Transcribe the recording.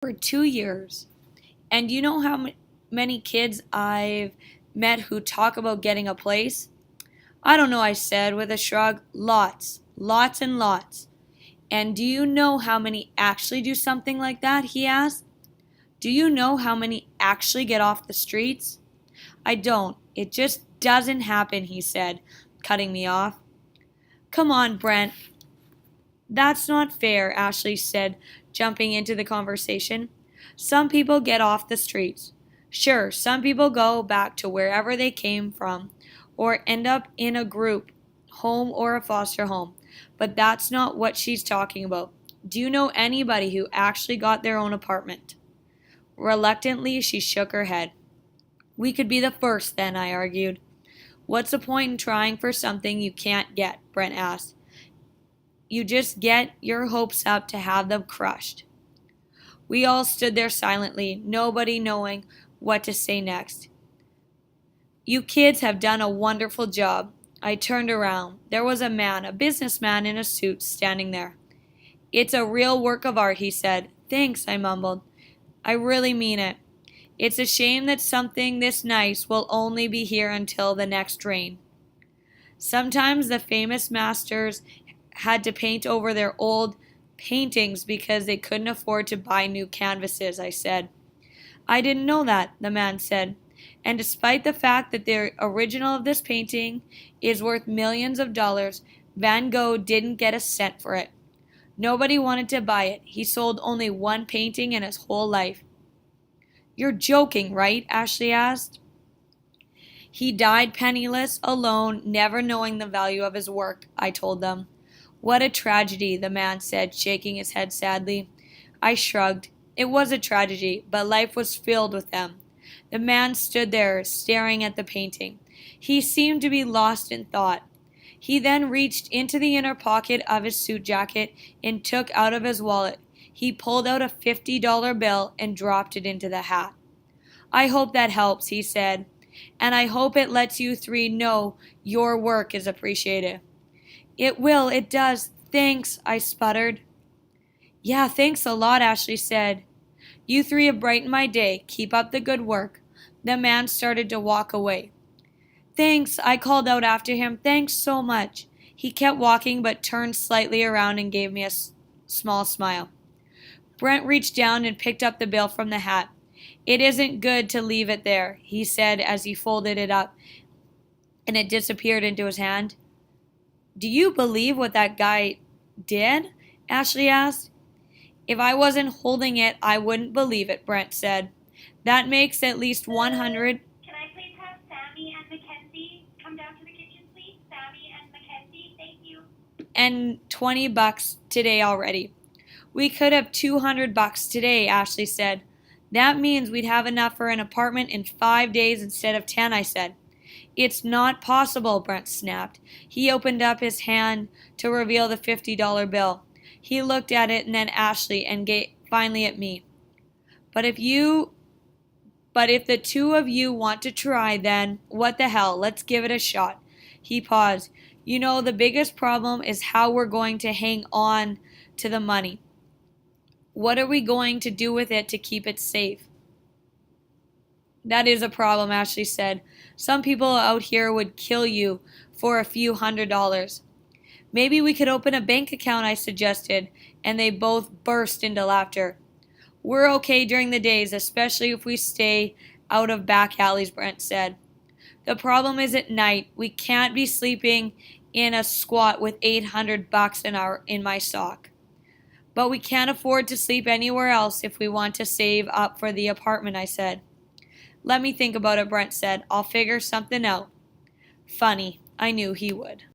for 2 years. And you know how many kids I've met who talk about getting a place? I don't know, I said with a shrug. Lots, lots and lots. And do you know how many actually do something like that? He asked. Do you know how many actually get off the streets? I don't. It just doesn't happen, he said, cutting me off. Come on, Brent. That's not fair, Ashley said, jumping into the conversation. Some people get off the streets. Sure, some people go back to wherever they came from or end up in a group home or a foster home, but that's not what she's talking about. Do you know anybody who actually got their own apartment? Reluctantly, she shook her head. We could be the first, then, I argued. What's the point in trying for something you can't get? Brent asked. You just get your hopes up to have them crushed. We all stood there silently, nobody knowing what to say next. You kids have done a wonderful job. I turned around. There was a man, a businessman in a suit, standing there. It's a real work of art, he said. Thanks, I mumbled. I really mean it. It's a shame that something this nice will only be here until the next rain. Sometimes the famous masters had to paint over their old paintings because they couldn't afford to buy new canvases, I said. I didn't know that, the man said. And despite the fact that the original of this painting is worth millions of dollars, Van Gogh didn't get a cent for it. Nobody wanted to buy it. He sold only one painting in his whole life. You're joking, right? Ashley asked. He died penniless, alone, never knowing the value of his work, I told them. What a tragedy, the man said, shaking his head sadly. I shrugged. It was a tragedy, but life was filled with them. The man stood there, staring at the painting. He seemed to be lost in thought. He then reached into the inner pocket of his suit jacket and took out of his wallet. He pulled out a $50 bill and dropped it into the hat. I hope that helps, he said, and I hope it lets you three know your work is appreciated. It will, it does. Thanks, I sputtered. Yeah, thanks a lot, Ashley said. You three have brightened my day. Keep up the good work. The man started to walk away. Thanks, I called out after him. Thanks so much. He kept walking but turned slightly around and gave me a small smile. Brent reached down and picked up the bill from the hat. It isn't good to leave it there, he said as he folded it up and it disappeared into his hand. Do you believe what that guy did? Ashley asked. If I wasn't holding it, I wouldn't believe it, Brent said. That makes at least 100. Can I please have Sammy and Mackenzie come down to the kitchen, please? Sammy and Mackenzie, thank you. And $20 today already. We could have $200 today, Ashley said. That means we'd have enough for an apartment in 5 days instead of 10, I said. It's not possible, Brent snapped. He opened up his hand to reveal the $50 bill. He looked at it and then Ashley and finally at me. But if the two of you want to try, then what the hell, let's give it a shot. He paused. You know, the biggest problem is how we're going to hang on to the money. What are we going to do with it to keep it safe? That is a problem, Ashley said. Some people out here would kill you for a few $100s. Maybe we could open a bank account, I suggested, and they both burst into laughter. We're okay during the days, especially if we stay out of back alleys, Brent said. The problem is at night. We can't be sleeping in a squat with $800 in my sock. But we can't afford to sleep anywhere else if we want to save up for the apartment, I said. Let me think about it, Brent said. I'll figure something out. Funny. I knew he would.